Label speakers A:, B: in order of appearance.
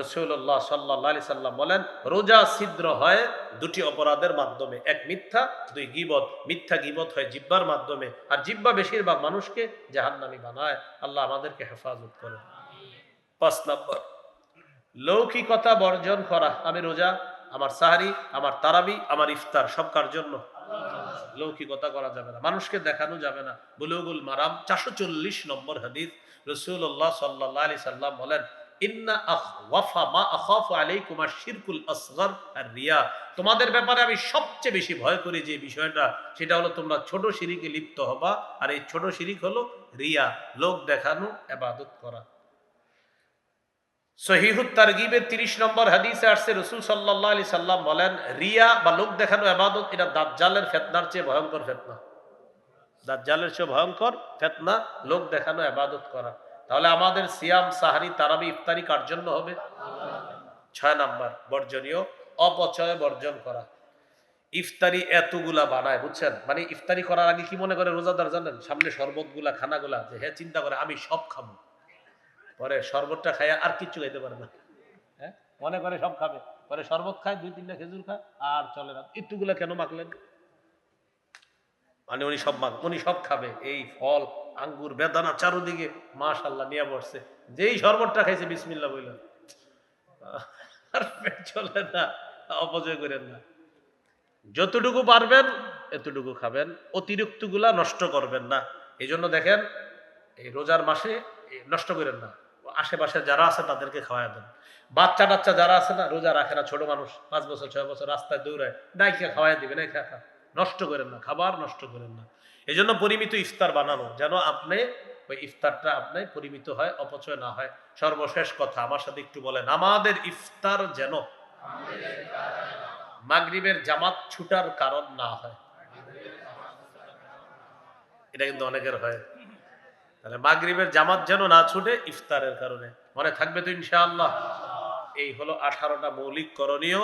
A: রাসূলুল্লাহ সাল্লাল্লাহু আলাইহি সাল্লাম বলেন, রোজা ছিদ্র হয় দুটি অপরাধের মাধ্যমে, এক মিথ্যা, দুই গীবত। মিথ্যা গীবত হয় জিহ্বার মাধ্যমে, আর জিহ্বা বেশিরভাগ মানুষকে জাহান্নামী বানায়। আল্লাহ আমাদেরকে হেফাজত করেন। ৫ নাম্বার, লৌকিকতা বর্জন করা। আমি রোজা, আমার সাহারি, আমার তারাবি, আমার ইফতার সব কার জন্য? লৌকিকতা করা যাবে না, মানুষকে দেখানো যাবে না। বুলুগুল মারাম ৪৪০ নম্বর হাদিস, রাসূলুল্লাহ সাল্লাল্লাহু আলাইহি সাল্লাম বলেন, ইন্না আখওয়াফা মা আখাফু আলাইকুম আশ-শিরকুল আসগর আর রিয়া। তোমাদের ব্যাপারে আমি সবচেয়ে বেশি ভয় করি যে বিষয়টা, সেটা হলো তোমরা ছোট শিরকে লিপ্ত হবা। আর এই ছোট শিরিক হলো রিয়া, লোক দেখানো, ইবাদত করা। সহিহুত তারগিবের ৩০ নম্বর হাদিসে আসছে, রাসূল সাল্লাল্লাহু আলাইহি সাল্লাম বলেন, রিয়া বা লোক দেখানো ইবাদত এটা দাজ্জালের ফিতনার চেয়ে ভয়ঙ্কর ফিতনা। দাজ্জালের চেয়ে ভয়ঙ্কর ফিতনা লোক দেখানো ইবাদত করা। তাহলে আমাদের সিয়াম, সাহারি, তারাবি, ইফতারি কার জন্য হবে? ৬ নাম্বার, বর্জনীয়, অপচয় বর্জন করা। ইফতারি এতগুলা বানায়, বুঝছেন? মানে ইফতারি করার আগে কি মনে করে রোজাদার জানেন? সামনে শরবতগুলা, খানাগুলা, যে হ্যাঁ চিন্তা করে আমি সব খাবো, পরে শরবতটা খায় আর কিচ্ছু খাইতে পারে না। হ্যাঁ, মনে করে সব খাবে, পরে শরবত খায়, ২-৩টা খেজুর খায়, আর চলে না। একটুগুলা কেন মাখলেন? মানে উনি সব খাবে, এই ফল, আঙ্গুর, বেদানা চারুদিকে মাশাআল্লাহ নিয়ে বসছে। যেই শরবতটা খাইছে বিসমিল্লাহ বইল, আর পেট চলে না। অপচয় করেন না, যতটুকু পারবেন এতটুকু খাবেন, অতিরিক্ত গুলা নষ্ট করবেন না। এই জন্য দেখেন, এই রোজার মাসে নষ্ট করেন না, আশেপাশে যারা আছে তাদেরকে খাওয়াই দেন। বাচ্চা টাচ্চা যারা আছে না, রোজা রাখে না, ছোট মানুষ, 5 বছর 6 বছর, রাস্তায় দৌড়ায়, ডাইকে খাওয়াই দিবে না, খা। নষ্ট করেন না, খাবার নষ্ট করেন না। এই জন্য পরিমিত ইফতার বানানো, যেন আপনি ওই ইফতারটা আপনি পরিমিত হয়, অপচয় না হয়। সর্বশেষ কথা, আমার সাথে একটু বলেন, আমাদের ইফতার যেন মাগরিবের জামাত ছুটার কারণ না হয়। এটা কিন্তু অনেকের হয়। তাহলে মাগরিবের জামাত যেন না ছুটে ইফতারের কারণে। মনে থাকবে তো ইনশাআল্লাহ? এই হলো 18টা মৌলিক করণীয়।